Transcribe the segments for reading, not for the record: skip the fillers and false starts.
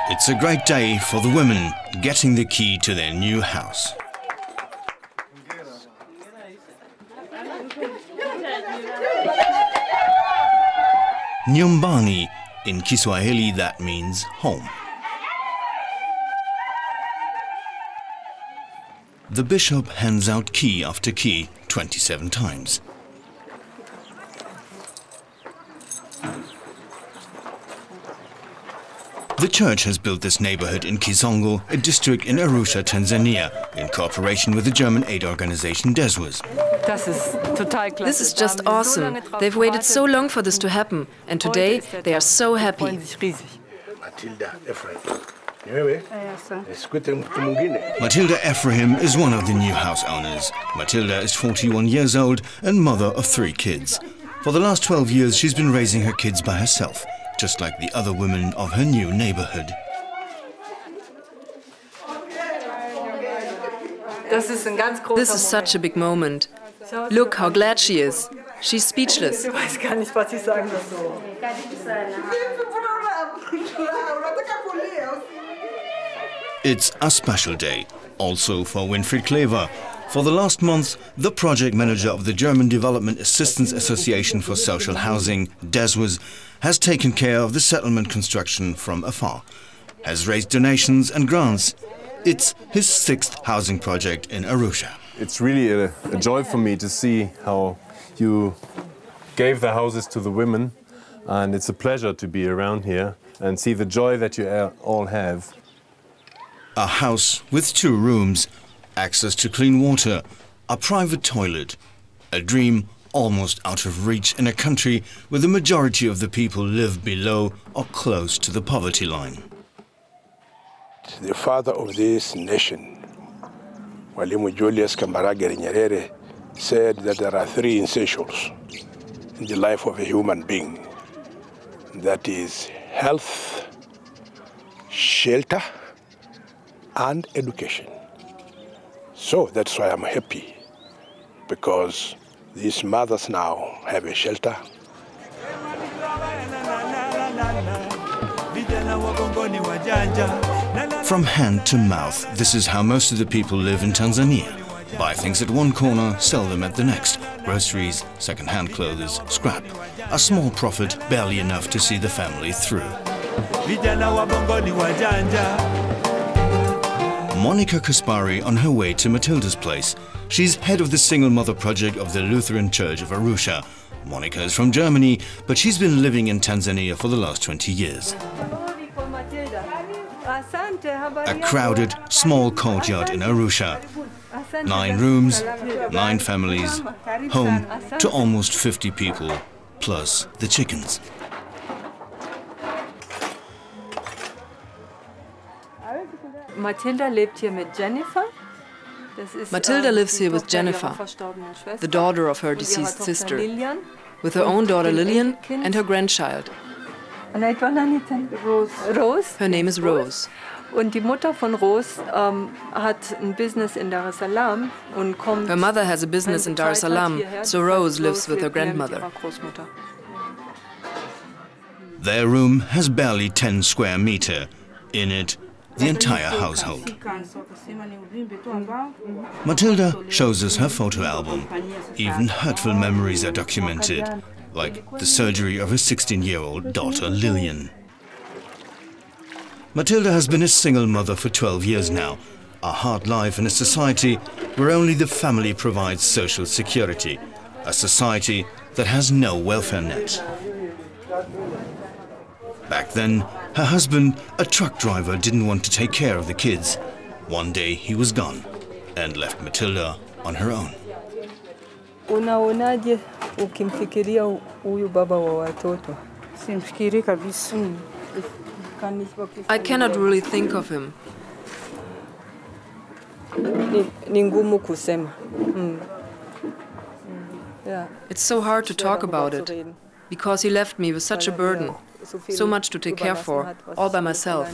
It's a great day for the women getting the key to their new house. Nyumbani, in Kiswahili that means home. The bishop hands out key after key 27 times. The church has built this neighborhood in Kisongo, a district in Arusha, Tanzania, in cooperation with the German aid organization DESWOS. This is just awesome. They've waited so long for this to happen, and today they are so happy. Matilda Ephraim is one of the new house owners. Matilda is 41 years old and mother of 3 kids. For the last 12 years she's been raising her kids by herself, just like the other women of her new neighborhood. This is such a big moment. Look how glad she is. She's speechless. It's a special day, also for Winfried Klever. For the last month, the project manager of the German Development Assistance Association for Social Housing, DESWOS, has taken care of the settlement construction from afar, has raised donations and grants. It's his 6th housing project in Arusha. It's really a joy for me to see how you gave the houses to the women, and it's a pleasure to be around here and see the joy that you all have. A house with 2 rooms, access to clean water, a private toilet, a dream almost out of reach in a country where the majority of the people live below or close to the poverty line. The father of this nation, Mwalimu Julius Kambarage Nyerere, said that there are 3 essentials in the life of a human being. That is health, shelter, and education. So that's why I'm happy, because these mothers now have a shelter. From hand to mouth, this is how most of the people live in Tanzania. Buy things at one corner, sell them at the next. Groceries, second-hand clothes, scrap. A small profit, barely enough to see the family through. Monica Kaspari on her way to Matilda's place. She's head of the Single Mother Project of the Lutheran Church of Arusha. Monica is from Germany, but she's been living in Tanzania for the last 20 years. A crowded, small courtyard in Arusha. 9 rooms, 9 families, home to almost 50 people, plus the chickens. Matilda lives here with Jennifer, the daughter of her deceased sister, with her own daughter Lillian and her grandchild. Her name is Rose. Und die Mutter von Rose hat ein Business in Dar es Salaam und kommt. Her mother has a business in Dar es Salaam, so Rose lives with her grandmother. Their room has barely 10 square meters. In it, the entire household. Matilda shows us her photo album. Even hurtful memories are documented, like the surgery of her 16-year-old daughter Lillian. Matilda has been a single mother for 12 years now. A hard life in a society where only the family provides social security. A society that has no welfare net. Back then, her husband, a truck driver, didn't want to take care of the kids. One day he was gone and left Matilda on her own. Unaonaje ukimfikiria huyu baba wa watoto? Simfikiri kabisa. I cannot really think of him. Ni ngumu kusema. It's so hard to talk about it, because he left me with such a burden, so much to take care for, all by myself.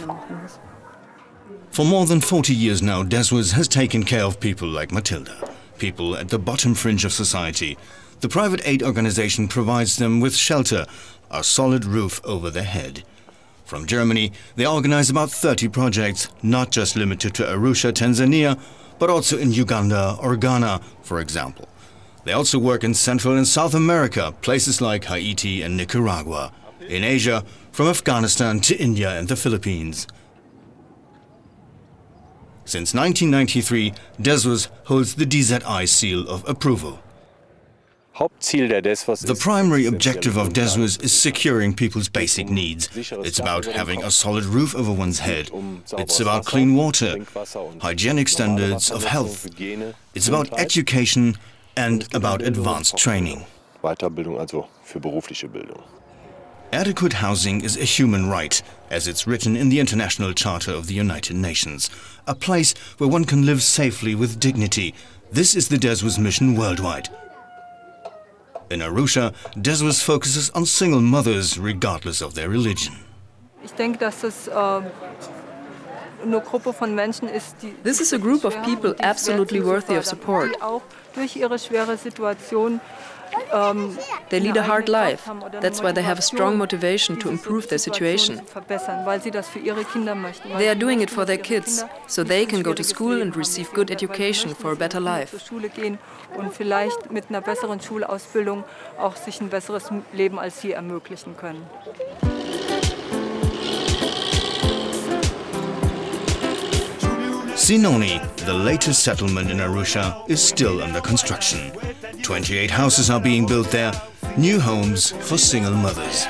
For more than 40 years now, DESWOS has taken care of people like Matilda, people at the bottom fringe of society, The private aid organization provides them with shelter, a solid roof over their head. From Germany, they organize about 30 projects, not just limited to Arusha, Tanzania, but also in Uganda or Ghana, for example. They also work in Central and South America, places like Haiti and Nicaragua. In Asia, from Afghanistan to India and the Philippines. Since 1993, DESWOS holds the DZI seal of approval. The primary objective of DESWOS is securing people's basic needs. It's about having a solid roof over one's head. It's about clean water, hygienic standards of health. It's about education and about advanced training. Adequate housing is a human right, as it's written in the International Charter of the United Nations. A place where one can live safely with dignity. This is the DESWOS mission worldwide. In Arusha, DESWOS focuses on single mothers, regardless of their religion. This is a group of people absolutely worthy of support. They lead a hard life. That's why they have a strong motivation to improve their situation. They are doing it for their kids, so they can go to school and receive good education for a better life. Sinoni, the latest settlement in Arusha, is still under construction. 28 houses are being built there, new homes for single mothers.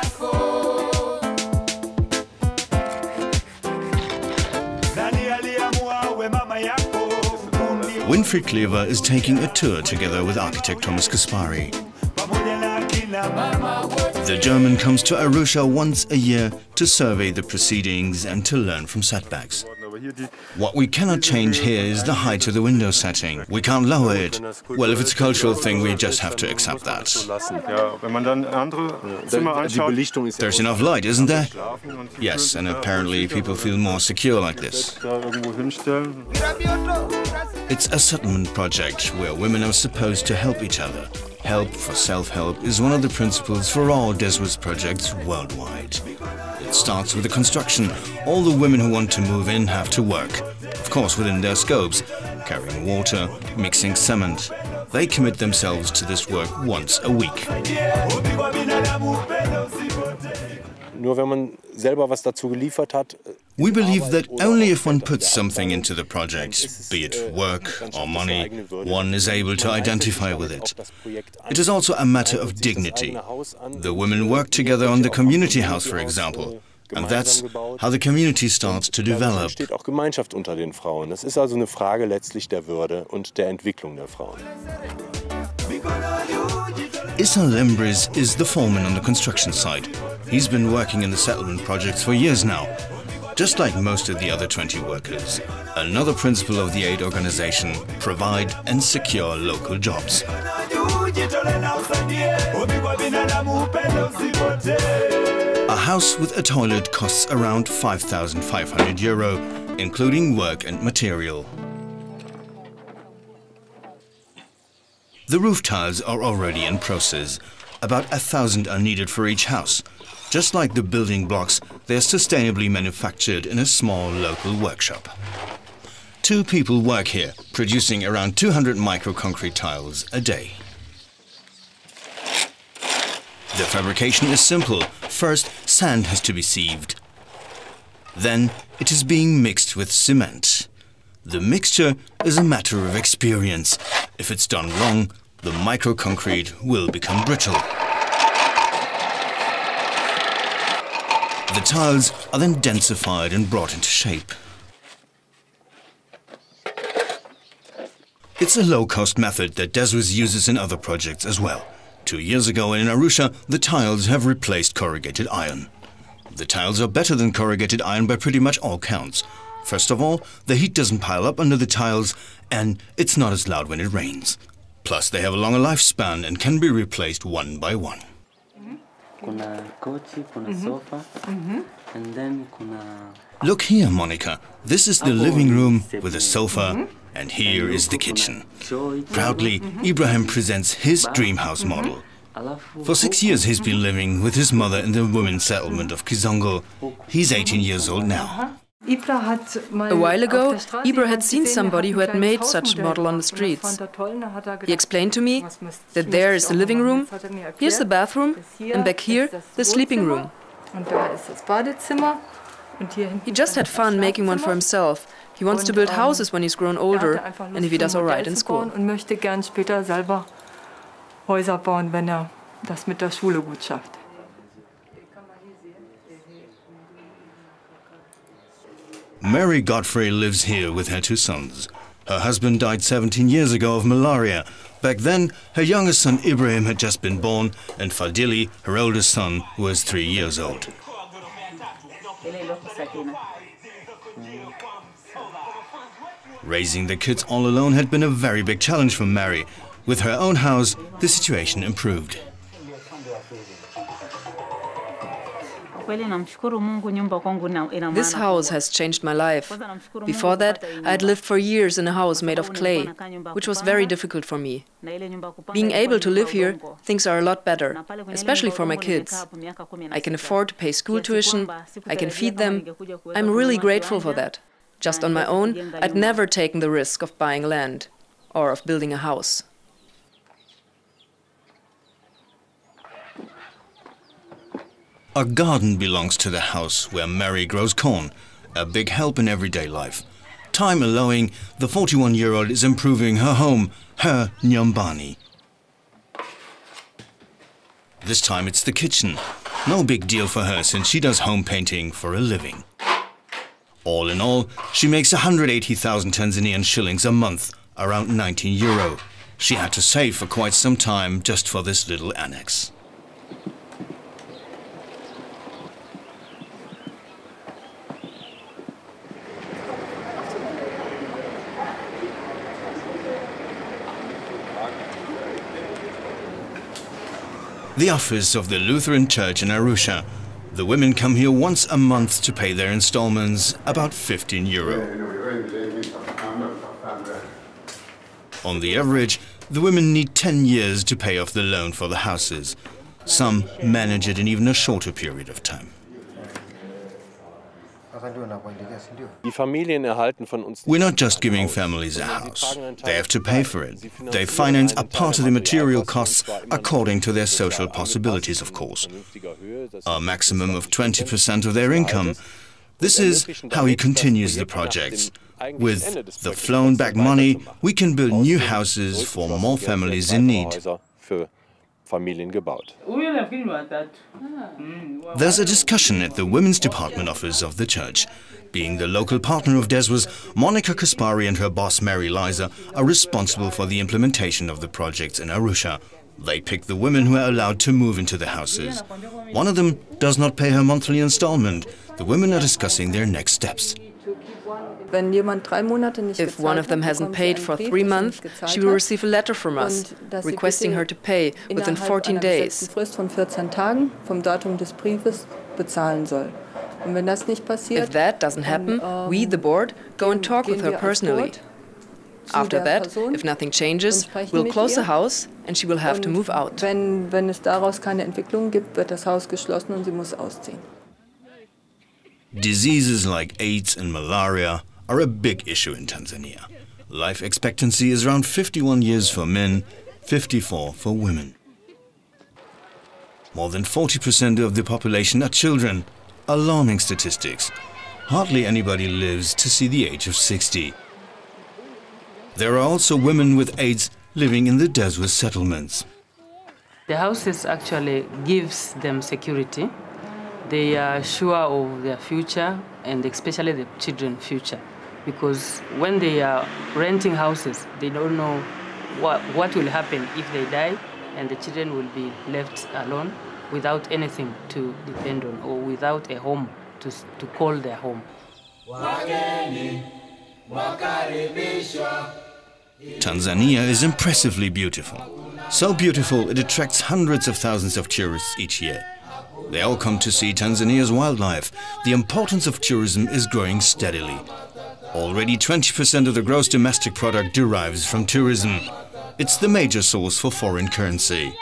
Winfried Klever is taking a tour together with architect Thomas Kaspari. The German comes to Arusha once a year to survey the proceedings and to learn from setbacks. What we cannot change here is the height of the window setting. We can't lower it. Well, if it's a cultural thing, we just have to accept that. There's enough light, isn't there? Yes, and apparently people feel more secure like this. It's a settlement project where women are supposed to help each other. Help for self-help is one of the principles for all DESWOS projects worldwide. It starts with the construction. All the women who want to move in have to work, of course within their scopes, carrying water, mixing cement. They commit themselves to this work once a week. We believe that only if one puts something into the project, be it work or money, one is able to identify with it. It is also a matter of dignity. The women work together on the community house, for example, and that's how the community starts to develop. Issa Lembris is the foreman on the construction site. He's been working in the settlement projects for years now. Just like most of the other 20 workers, another principle of the aid organization: provide and secure local jobs. A house with a toilet costs around €5,500, including work and material. The roof tiles are already in process. About 1,000 are needed for each house. Just like the building blocks, they are sustainably manufactured in a small local workshop. 2 people work here, producing around 200 microconcrete tiles a day. The fabrication is simple. First, sand has to be sieved. Then, it is being mixed with cement. The mixture is a matter of experience. If it's done wrong, the microconcrete will become brittle. The tiles are then densified and brought into shape. It's a low-cost method that DESWOS uses in other projects as well. 2 years ago in Arusha, the tiles have replaced corrugated iron. The tiles are better than corrugated iron by pretty much all counts. First of all, the heat doesn't pile up under the tiles, and it's not as loud when it rains. Plus, they have a longer lifespan and can be replaced one by one. And then look here, Monica. This is the living room with a sofa And here is the kitchen. Proudly, Ibrahim presents his dream house model. For 6 years he's been living with his mother in the women's settlement of Kizongo. He's 18 years old now. A while ago, Ibra had seen somebody who had made such a model on the streets. He explained to me that there is the living room, here's the bathroom, and back here, the sleeping room. He just had fun making one for himself. He wants to build houses when he's grown older, and if he does all right in school. Häuser bauen, wenn das mit der Schule gut schafft. Mary Godfrey lives here with her 2 sons. Her husband died 17 years ago of malaria. Back then, her youngest son Ibrahim had just been born, and Fadili, her oldest son, was 3 years old. Raising the kids all alone had been a very big challenge for Mary. With her own house, the situation improved. This house has changed my life. Before that, I had lived for years in a house made of clay, which was very difficult for me. Being able to live here, things are a lot better, especially for my kids. I can afford to pay school tuition, I can feed them. I'm really grateful for that. Just on my own, I'd never taken the risk of buying land or of building a house. A garden belongs to the house where Mary grows corn, a big help in everyday life. Time allowing, the 41-year-old is improving her home, her Nyumbani. This time it's the kitchen. No big deal for her since she does home painting for a living. All in all, she makes 180,000 Tanzanian shillings a month, around 19 euro. She had to save for quite some time just for this little annex. The office of the Lutheran Church in Arusha. The women come here once a month to pay their installments, about 15 euro. On the average, the women need 10 years to pay off the loan for the houses. Some manage it in even a shorter period of time. We're not just giving families a house. They have to pay for it. They finance a part of the material costs according to their social possibilities, of course. A maximum of 20% of their income. This is how he continues the projects. With the flown-back money, we can build new houses for more families in need. There's a discussion at the Women's Department Office of the church. Being the local partner of DESWOS, Monica Kaspari and her boss Mary Liza are responsible for the implementation of the projects in Arusha. They pick the women who are allowed to move into the houses. One of them does not pay her monthly installment. The women are discussing their next steps. If one of them hasn't paid for 3 months, she will receive a letter from us, requesting her to pay within 14 days. If that doesn't happen, we, the board, go and talk with her personally. After that, if nothing changes, we'll close the house and she will have to move out. Diseases like AIDS and malaria are a big issue in Tanzania. Life expectancy is around 51 years for men, 54 for women. More than 40% of the population are children. Alarming statistics. Hardly anybody lives to see the age of 60. There are also women with AIDS living in the DESWOS settlements. The houses actually gives them security. They are sure of their future and especially the children's future. Because when they are renting houses, they don't know what will happen if they die and the children will be left alone without anything to depend on or without a home to call their home. Tanzania is impressively beautiful. So beautiful it attracts hundreds of thousands of tourists each year. They all come to see Tanzania's wildlife. The importance of tourism is growing steadily. Already 20% of the gross domestic product derives from tourism. It's the major source for foreign currency.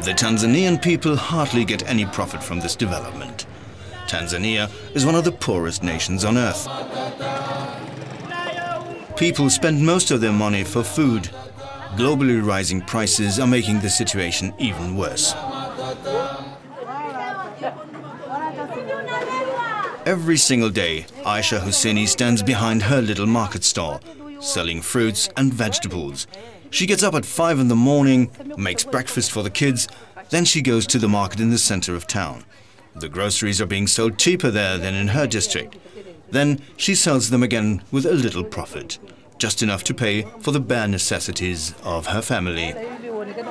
The Tanzanian people hardly get any profit from this development. Tanzania is one of the poorest nations on earth. People spend most of their money for food. Globally rising prices are making the situation even worse. Every single day, Aisha Husseini stands behind her little market stall, selling fruits and vegetables. She gets up at 5 in the morning, makes breakfast for the kids, then she goes to the market in the center of town. The groceries are being sold cheaper there than in her district. Then she sells them again with a little profit, just enough to pay for the bare necessities of her family.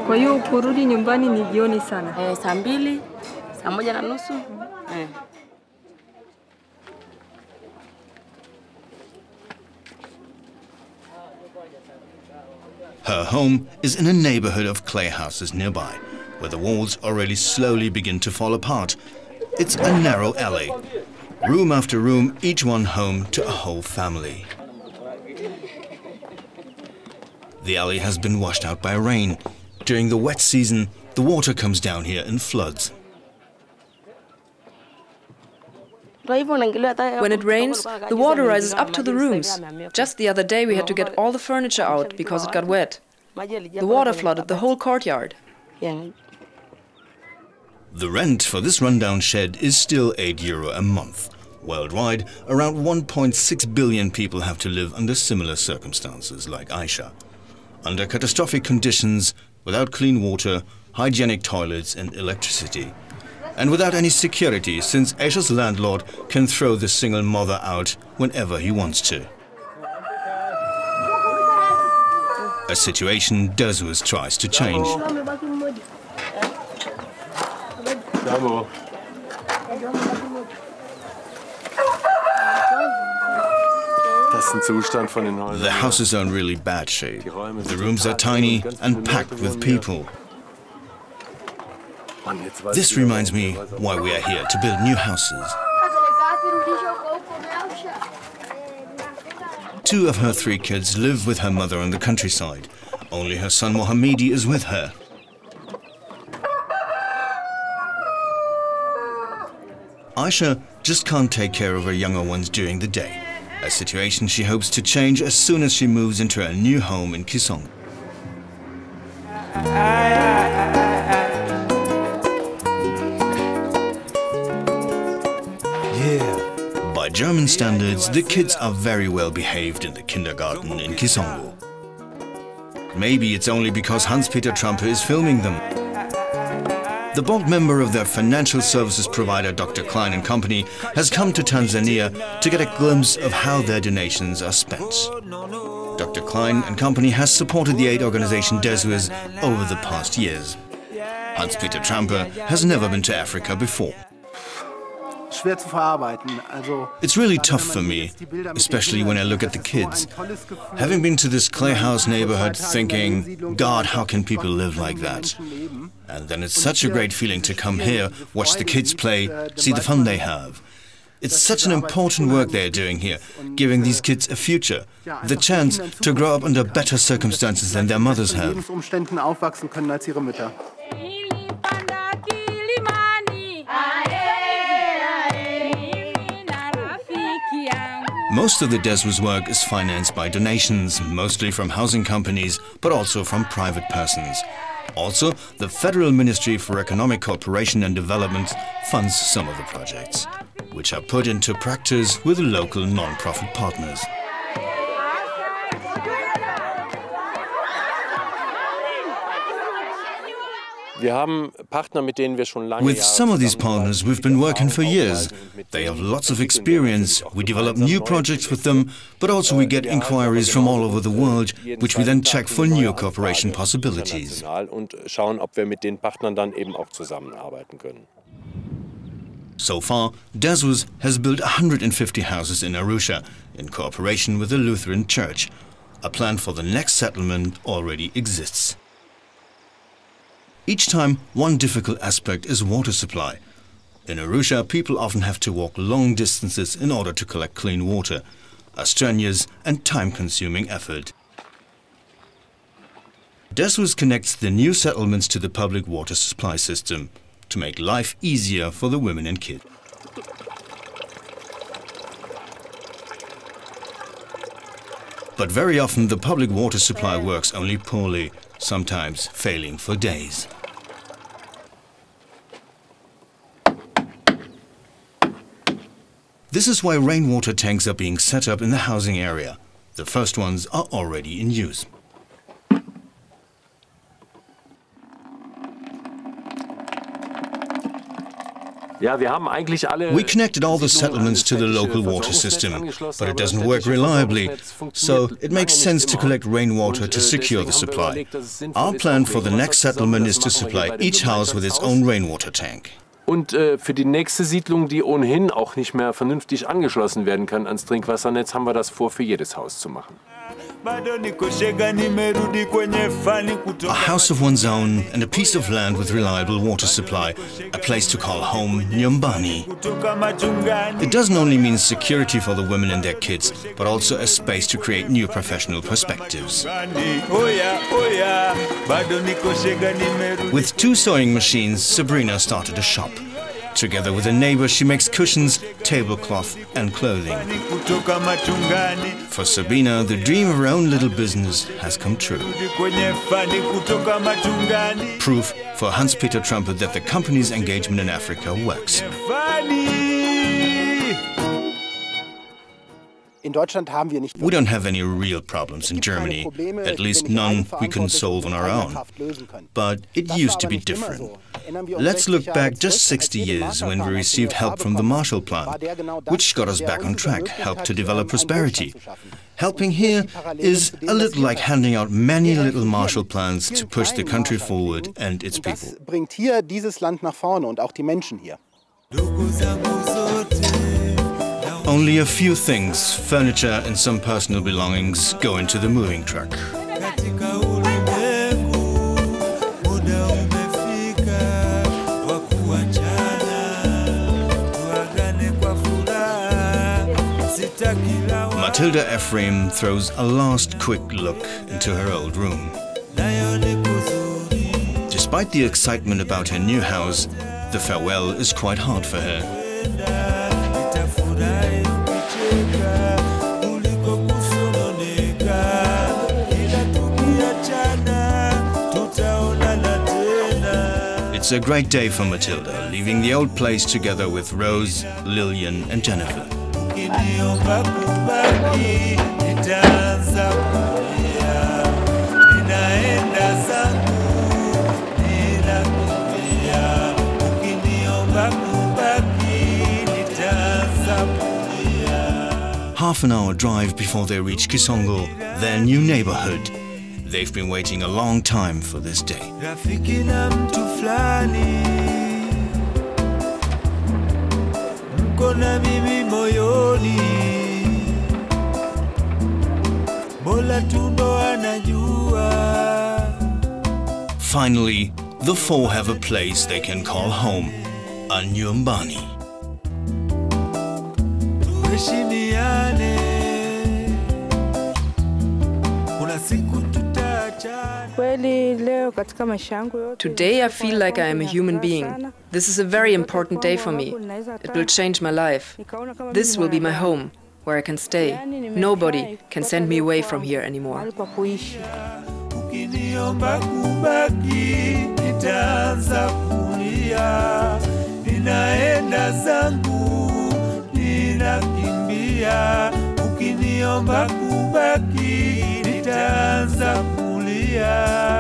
Kwa hiyo kurudi nyumbani ni jioni sana. Saa 2, saa 1:30. Her home is in a neighborhood of clay houses nearby, where the walls already slowly begin to fall apart. It's a narrow alley, room after room, each one home to a whole family. The alley has been washed out by rain. During the wet season, the water comes down here in floods. When it rains, the water rises up to the rooms. Just the other day we had to get all the furniture out because it got wet. The water flooded the whole courtyard. The rent for this rundown shed is still €8 a month. Worldwide, around 1.6 billion people have to live under similar circumstances like Aisha. Under catastrophic conditions, without clean water, hygienic toilets and electricity. And without any security, since Aisha's landlord can throw the single mother out whenever he wants to. A situation DESWOS tries to change. The houses are in really bad shape. The rooms are tiny and packed with people. This reminds me why we are here, to build new houses. 2 of her 3 kids live with her mother in the countryside. Only her son Mohammedi is with her. Aisha just can't take care of her younger ones during the day, a situation she hopes to change as soon as she moves into her new home in Kisongo. By German standards, the kids are very well behaved in the kindergarten in Kisongo. Maybe it's only because Hans-Peter Trampe is filming them. The board member of their financial services provider, Dr. Klein & Company, has come to Tanzania to get a glimpse of how their donations are spent. Dr. Klein & Company has supported the aid organization DESWOS over the past years. Hans-Peter Trampe has never been to Africa before. It's really tough for me, especially when I look at the kids. Having been to this clay house neighborhood thinking, God, how can people live like that? And then it's such a great feeling to come here, watch the kids play, see the fun they have. It's such an important work they're doing here, giving these kids a future, the chance to grow up under better circumstances than their mothers have. Most of the DESWOS work is financed by donations, mostly from housing companies, but also from private persons. Also, the Federal Ministry for Economic Cooperation and Development funds some of the projects, which are put into practice with local non-profit partners. With some of these partners we've been working for years. They have lots of experience, we develop new projects with them, but also we get inquiries from all over the world, which we then check for new cooperation possibilities. So far, DESWOS has built 150 houses in Arusha, in cooperation with the Lutheran Church. A plan for the next settlement already exists. Each time, one difficult aspect is water supply. In Arusha, people often have to walk long distances in order to collect clean water, a strenuous and time-consuming effort. DESWOS connects the new settlements to the public water supply system to make life easier for the women and kids. But very often the public water supply works only poorly, sometimes failing for days. This is why rainwater tanks are being set up in the housing area. The first ones are already in use. We connected all the settlements to the local water system, but it doesn't work reliably, so it makes sense to collect rainwater to secure the supply. Our plan for the next settlement is to supply each house with its own rainwater tank. Und für die nächste Siedlung, die ohnehin auch nicht mehr vernünftig angeschlossen werden kann ans Trinkwassernetz, haben wir das vor, für jedes Haus zu machen. A house of one's own and a piece of land with reliable water supply, a place to call home, Nyumbani. It doesn't only mean security for the women and their kids, but also a space to create new professional perspectives. With 2 sewing machines, Sabrina started a shop. Together with a neighbor, she makes cushions, tablecloth and clothing. For Sabina, the dream of her own little business has come true. Proof for Hans-Peter Trumpet that the company's engagement in Africa works. We don't have any real problems in Germany, at least none we can solve on our own. But it used to be different. Let's look back just 60 years when we received help from the Marshall Plan, which got us back on track, helped to develop prosperity. Helping here is a little like handing out many little Marshall Plans to push the country forward and its people. Only a few things, furniture and some personal belongings, go into the moving truck. Matilda Ephraim throws a last quick look into her old room. Despite the excitement about her new house, the farewell is quite hard for her. It's a great day for Matilda, leaving the old place together with Rose, Lillian and Jennifer. Half an hour drive before they reach Kisongo, their new neighborhood. They've been waiting a long time for this day. Finally, the 4 have a place they can call home, a Nyumbani. Today I feel like I am a human being. This is a very important day for me. It will change my life. This will be my home, where I can stay. Nobody can send me away from here anymore. Ukiniomba kubaki nitaanza kulia.